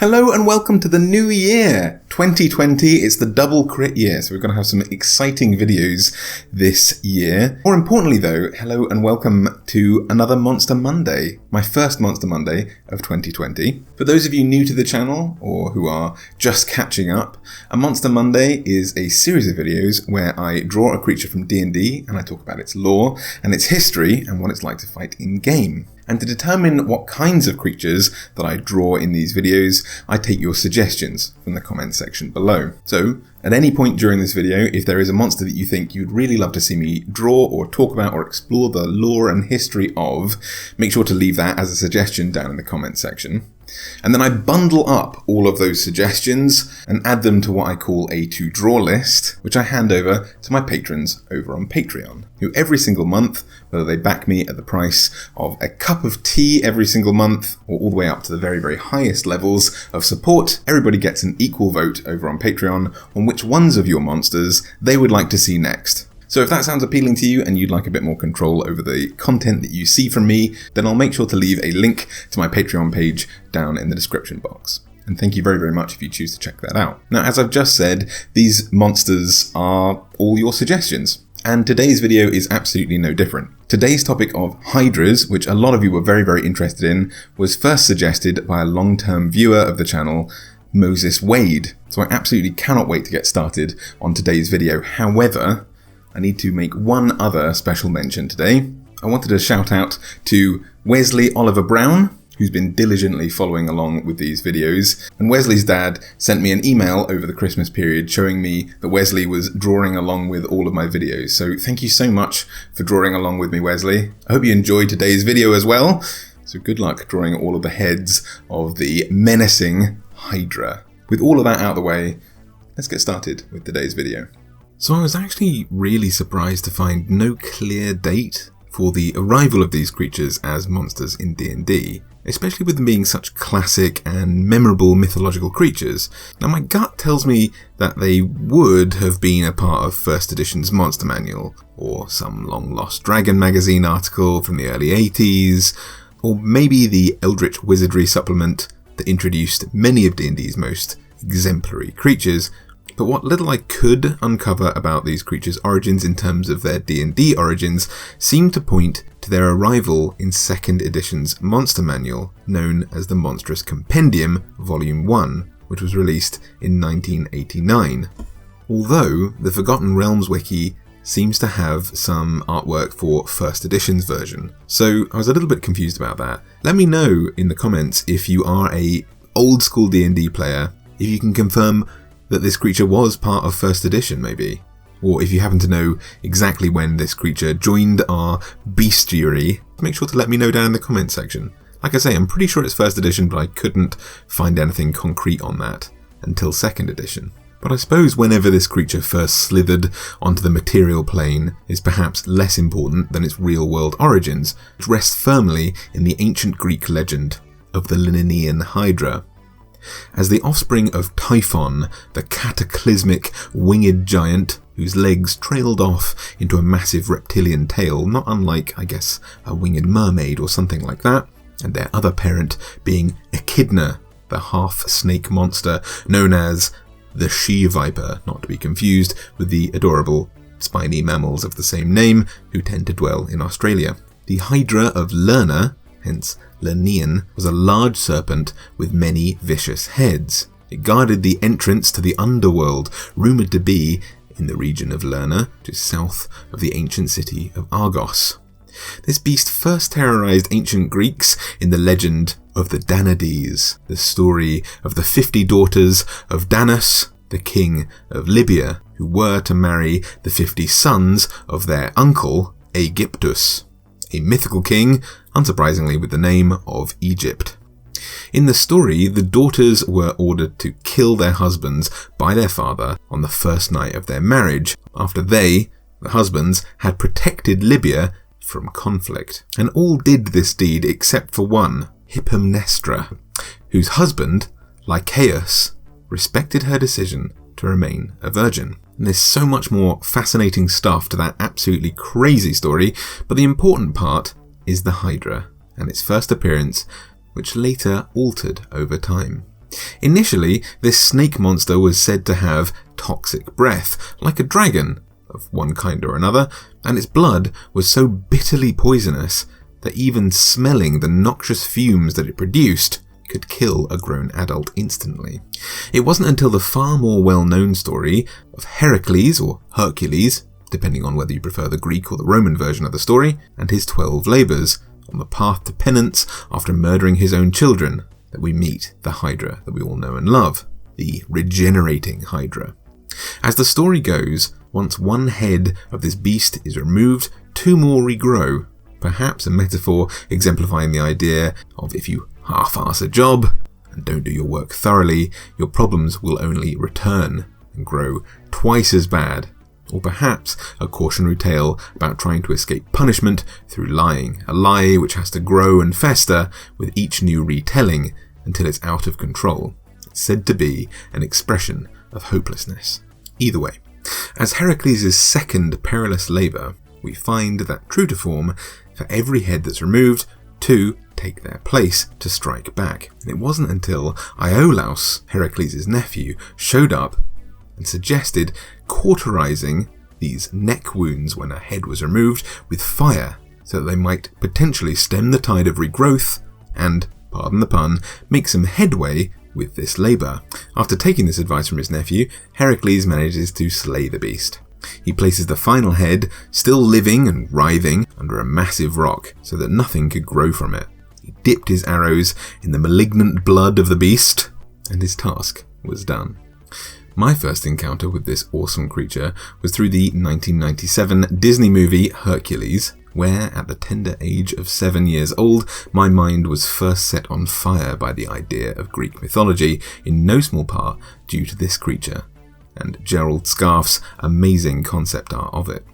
Hello and welcome to the new year, 2020. It's the double crit year, so we're going to have some exciting videos this year. More importantly though, hello and welcome to another Monster Monday, my first Monster Monday of 2020. For those of you new to the channel or who are just catching up, a Monster Monday is a series of videos where I draw a creature from D&D and I talk about its lore and its history and what it's like to fight in game. And to determine what kinds of creatures that I draw in these videos, I take your suggestions from the comment section below. So, at any point during this video, if there is a monster that you think you'd really love to see me draw or talk about or explore the lore and history of, make sure to leave that as a suggestion down in the comment section. And then I bundle up all of those suggestions and add them to what I call a to-draw list, which I hand over to my patrons over on Patreon, who every single month, whether they back me at the price of a cup of tea every single month, or all the way up to the very, very highest levels of support, everybody gets an equal vote over on Patreon on which ones of your monsters they would like to see next. So if that sounds appealing to you and you'd like a bit more control over the content that you see from me, then I'll make sure to leave a link to my Patreon page down in the description box. And thank you very, very much if you choose to check that out. Now, as I've just said, these monsters are all your suggestions. And today's video is absolutely no different. Today's topic of Hydras, which a lot of you were very, very interested in, was first suggested by a long-term viewer of the channel, Moses Wade. So I absolutely cannot wait to get started on today's video. However, I need to make one other special mention today. I wanted to shout out to Wesley Oliver Brown, who's been diligently following along with these videos. And Wesley's dad sent me an email over the Christmas period showing me that Wesley was drawing along with all of my videos. So thank you so much for drawing along with me, Wesley. I hope you enjoyed today's video as well. So good luck drawing all of the heads of the menacing Hydra. With all of that out of the way, let's get started with today's video. So I was actually really surprised to find no clear date for the arrival of these creatures as monsters in D&D, especially with them being such classic and memorable mythological creatures. Now my gut tells me that they would have been a part of first edition's monster manual, or some long lost Dragon magazine article from the early 80s, or maybe the Eldritch Wizardry supplement that introduced many of D&D's most exemplary creatures. But what little I could uncover about these creatures' origins in terms of their D&D origins seemed to point to their arrival in 2nd edition's monster manual, known as the Monstrous Compendium Volume 1, which was released in 1989. Although the Forgotten Realms wiki seems to have some artwork for 1st edition's version. So I was a little bit confused about that. Let me know in the comments if you are a old school D&D player, if you can confirm that this creature was part of 1st edition maybe, or if you happen to know exactly when this creature joined our bestiary, make sure to let me know down in the comment section. Like I say, I'm pretty sure it's 1st edition, but I couldn't find anything concrete on that until 2nd edition. But I suppose whenever this creature first slithered onto the material plane is perhaps less important than its real-world origins, which rest firmly in the ancient Greek legend of the Linnean Hydra. As the offspring of Typhon, the cataclysmic winged giant whose legs trailed off into a massive reptilian tail, not unlike, I guess, a winged mermaid or something like that, and their other parent being Echidna, the half-snake monster known as the she-viper, not to be confused with the adorable spiny mammals of the same name who tend to dwell in Australia. The Hydra of Lerna, hence Linnean, was a large serpent with many vicious heads. It guarded the entrance to the underworld, rumoured to be in the region of Lerna, just south of the ancient city of Argos. This beast first terrorised ancient Greeks in the legend of the Danaides, the story of the 50 daughters of Danus, the king of Libya, who were to marry the 50 sons of their uncle, Aegyptus, a mythical king, unsurprisingly with the name of Egypt. In the story, the daughters were ordered to kill their husbands by their father on the first night of their marriage, after they, the husbands, had protected Libya from conflict. And all did this deed except for one, Hippomnestra, whose husband, Lycaeus, respected her decision to remain a virgin. And there's so much more fascinating stuff to that absolutely crazy story, but the important part is the Hydra and its first appearance, which later altered over time. Initially, this snake monster was said to have toxic breath, like a dragon, of one kind or another, and its blood was so bitterly poisonous that even smelling the noxious fumes that it produced could kill a grown adult instantly. It wasn't until the far more well-known story of Heracles, or Hercules, depending on whether you prefer the Greek or the Roman version of the story, and his 12 labours on the path to penance after murdering his own children, that we meet the Hydra that we all know and love, the regenerating Hydra. As the story goes, once one head of this beast is removed, 2 more regrow, perhaps a metaphor exemplifying the idea of if you half-ass a job and don't do your work thoroughly, your problems will only return and grow twice as bad. Or perhaps a cautionary tale about trying to escape punishment through lying, a lie which has to grow and fester with each new retelling until it's out of control. It's said to be an expression of hopelessness. Either way, as Heracles' second perilous labour, we find that true to form, for every head that's removed, 2 take their place to strike back. And it wasn't until Iolaus, Heracles' nephew, showed up and suggested cauterizing these neck wounds when a head was removed with fire so that they might potentially stem the tide of regrowth and, pardon the pun, make some headway with this labour. After taking this advice from his nephew, Heracles manages to slay the beast. He places the final head, still living and writhing, under a massive rock so that nothing could grow from it. He dipped his arrows in the malignant blood of the beast, and his task was done. My first encounter with this awesome creature was through the 1997 Disney movie Hercules, where, at the tender age of 7 years old, my mind was first set on fire by the idea of Greek mythology, in no small part due to this creature, and Gerald Scarfe's amazing concept art of it.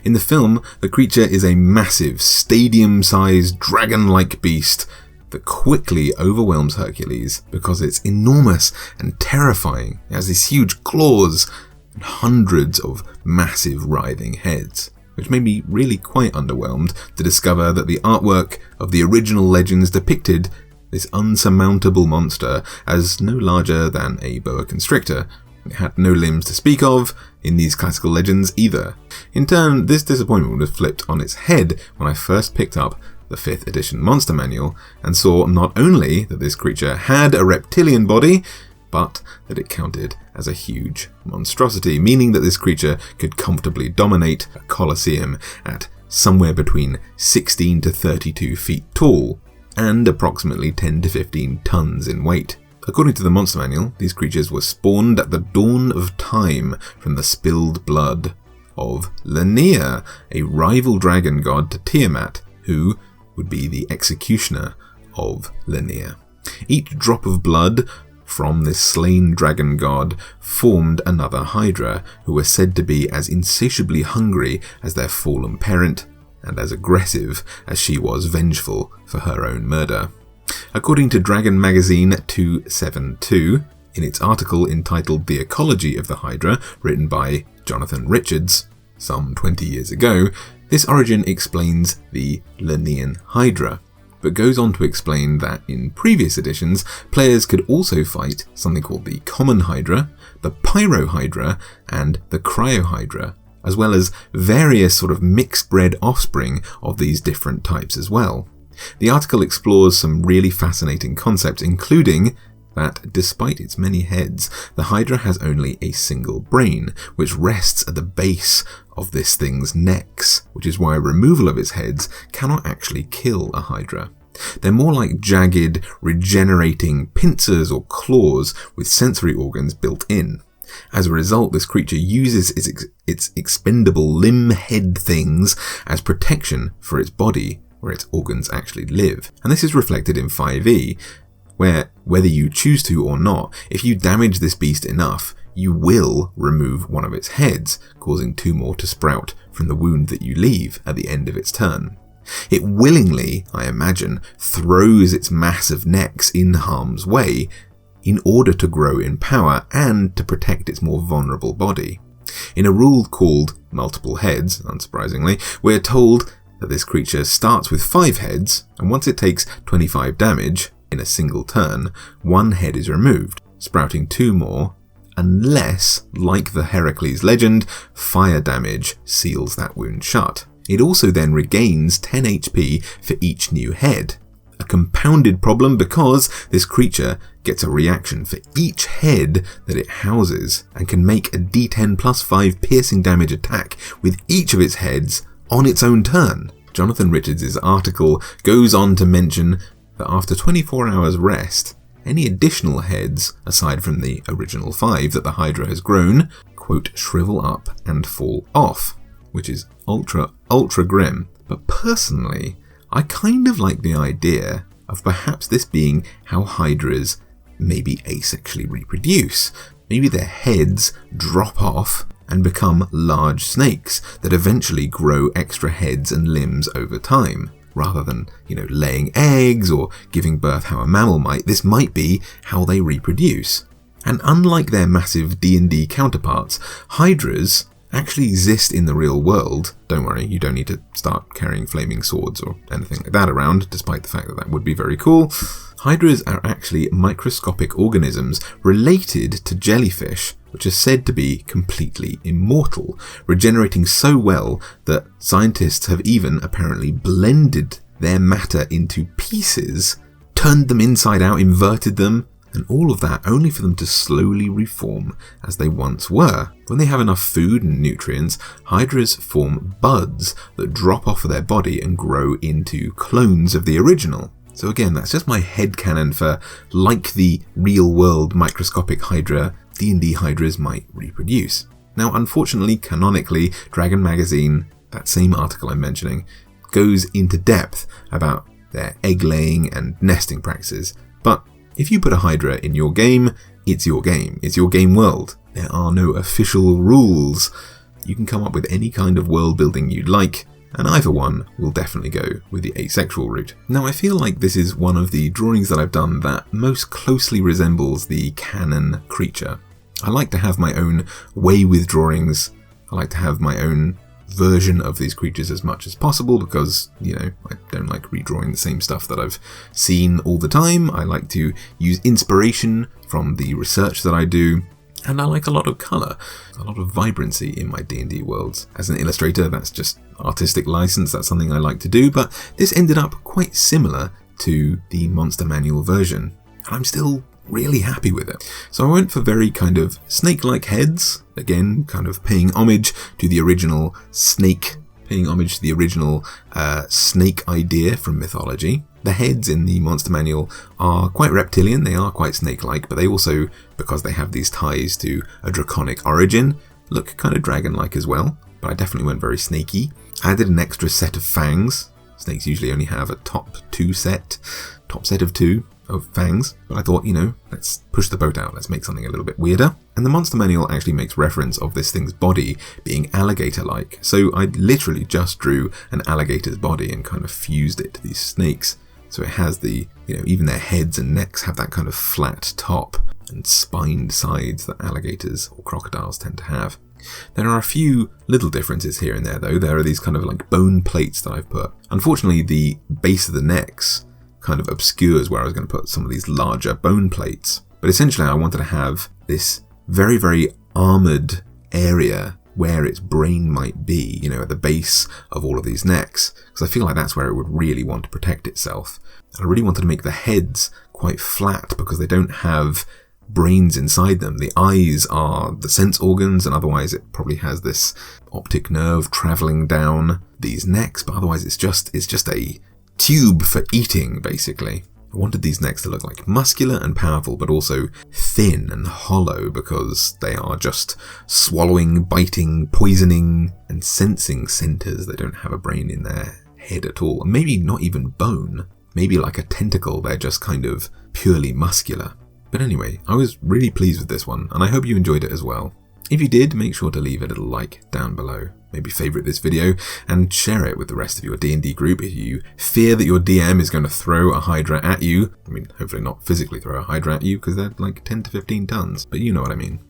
In the film, the creature is a massive, stadium-sized, dragon-like beast that quickly overwhelms Hercules because it's enormous and terrifying. It has these huge claws and hundreds of massive writhing heads, which made me really quite underwhelmed to discover that the artwork of the original legends depicted this unsurmountable monster as no larger than a boa constrictor. It had no limbs to speak of in these classical legends either. In turn, this disappointment was flipped on its head when I first picked up the 5th edition Monster Manual and saw not only that this creature had a reptilian body, but that it counted as a huge monstrosity, meaning that this creature could comfortably dominate a Colosseum at somewhere between 16 to 32 feet tall and approximately 10 to 15 tons in weight. According to the Monster Manual, these creatures were spawned at the dawn of time from the spilled blood of Linnea, a rival dragon god to Tiamat, who would be the executioner of Linnea. Each drop of blood from this slain dragon god formed another Hydra, who were said to be as insatiably hungry as their fallen parent, and as aggressive as she was vengeful for her own murder. According to Dragon Magazine 272, in its article entitled The Ecology of the Hydra, written by Jonathan Richards some 20 years ago, this origin explains the Linnean Hydra, but goes on to explain that in previous editions, players could also fight something called the Common Hydra, the Pyro Hydra, and the Cryo Hydra, as well as various sort of mixed-bred offspring of these different types as well. The article explores some really fascinating concepts, including that despite its many heads, the Hydra has only a single brain, which rests at the base of this thing's necks, which is why removal of its heads cannot actually kill a Hydra. They're more like jagged, regenerating pincers or claws with sensory organs built in. As a result, this creature uses its expendable limb head things as protection for its body, where its organs actually live. And this is reflected in 5e, where, whether you choose to or not, if you damage this beast enough, you will remove one of its heads, causing 2 more to sprout from the wound that you leave at the end of its turn. It willingly, I imagine, throws its massive necks in harm's way in order to grow in power and to protect its more vulnerable body. In a rule called multiple heads, unsurprisingly, we're told that this creature starts with 5 heads, and once it takes 25 damage, in a single turn, one head is removed, sprouting 2 more, unless, like the Heracles legend, fire damage seals that wound shut. It also then regains 10 HP for each new head. A compounded problem because this creature gets a reaction for each head that it houses and can make a d10 plus 5 piercing damage attack with each of its heads on its own turn. Jonathan Richards' article goes on to mention that after 24 hours rest, any additional heads, aside from the original 5 that the Hydra has grown, quote, shrivel up and fall off, which is ultra grim. But personally, I kind of like the idea of perhaps this being how Hydras maybe asexually reproduce. Maybe their heads drop off and become large snakes that eventually grow extra heads and limbs over time. Rather than, laying eggs or giving birth how a mammal might, this might be how they reproduce. And unlike their massive D&D counterparts, Hydras actually exist in the real world. Don't worry, you don't need to start carrying flaming swords or anything like that around, despite the fact that that would be very cool. Hydras are actually microscopic organisms related to jellyfish, which are said to be completely immortal, regenerating so well that scientists have even apparently blended their matter into pieces, turned them inside out, inverted them, and all of that only for them to slowly reform as they once were. When they have enough food and nutrients, Hydras form buds that drop off of their body and grow into clones of the original. So again, that's just my headcanon for, like the real-world microscopic Hydra, D&D Hydras might reproduce. Now, unfortunately, canonically, Dragon Magazine, that same article I'm mentioning, goes into depth about their egg-laying and nesting practices. But if you put a Hydra in your game, it's your game. It's your game world. There are no official rules. You can come up with any kind of world building you'd like, and either one will definitely go with the asexual route. Now, I feel like this is one of the drawings that I've done that most closely resembles the canon creature. I like to have my own way with drawings. I like to have my own version of these creatures as much as possible because, I don't like redrawing the same stuff that I've seen all the time. I like to use inspiration from the research that I do. And I like a lot of colour, a lot of vibrancy in my D&D worlds. As an illustrator, that's just artistic license, that's something I like to do, but this ended up quite similar to the Monster Manual version, and I'm still really happy with it. So I went for very kind of snake-like heads, again, kind of paying homage to the original snake, snake idea from Mythology. The heads in the Monster Manual are quite reptilian, they are quite snake-like, but they also, because they have these ties to a draconic origin, look kind of dragon-like as well, but I definitely went very snaky. I added an extra set of fangs. Snakes usually only have a top set of 2 of fangs, but I thought, let's push the boat out, let's make something a little bit weirder. And the Monster Manual actually makes reference of this thing's body being alligator-like, so I literally just drew an alligator's body and kind of fused it to these snakes. So it has the, even their heads and necks have that kind of flat top and spined sides that alligators or crocodiles tend to have. There are a few little differences here and there though. There are these kind of like bone plates that I've put. Unfortunately, the base of the necks kind of obscures where I was going to put some of these larger bone plates. But essentially I wanted to have this very, very armoured area where its brain might be, at the base of all of these necks, because I feel like that's where it would really want to protect itself. I really wanted to make the heads quite flat because they don't have brains inside them. The eyes are the sense organs, and otherwise it probably has this optic nerve travelling down these necks, but otherwise it's just a tube for eating, basically. I wanted these necks to look like muscular and powerful, but also thin and hollow because they are just swallowing, biting, poisoning, and sensing centers. They don't have a brain in their head at all. And maybe not even bone. Maybe like a tentacle, they're just kind of purely muscular. But anyway, I was really pleased with this one, and I hope you enjoyed it as well. If you did, make sure to leave a little like down below. Maybe favourite this video and share it with the rest of your D&D group if you fear that your DM is going to throw a Hydra at you. I mean, hopefully not physically throw a Hydra at you because they're like 10 to 15 tons, but you know what I mean.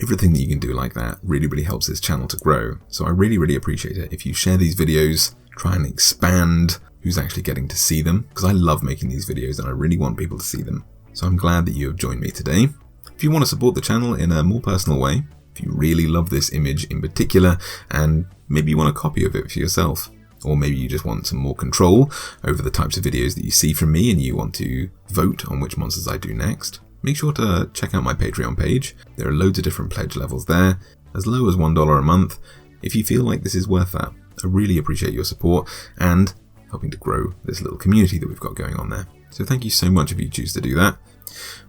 Everything that you can do like that really, really helps this channel to grow. So I really, really appreciate it if you share these videos, try and expand who's actually getting to see them, because I love making these videos and I really want people to see them. So I'm glad that you have joined me today. If you want to support the channel in a more personal way, if you really love this image in particular, and maybe you want a copy of it for yourself, or maybe you just want some more control over the types of videos that you see from me and you want to vote on which monsters I do next, make sure to check out my Patreon page. There are loads of different pledge levels there, as low as $1 a month, if you feel like this is worth that. I really appreciate your support and helping to grow this little community that we've got going on there. So thank you so much if you choose to do that.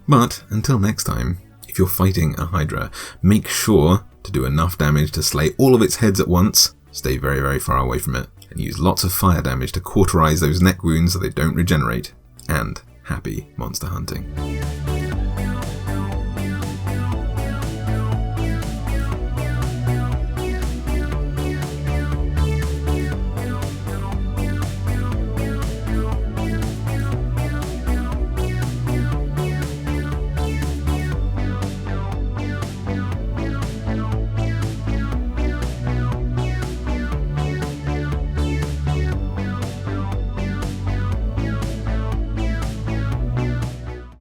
But until next time, if you're fighting a Hydra, make sure to do enough damage to slay all of its heads at once, stay very, very far away from it, and use lots of fire damage to cauterize those neck wounds so they don't regenerate, and happy monster hunting.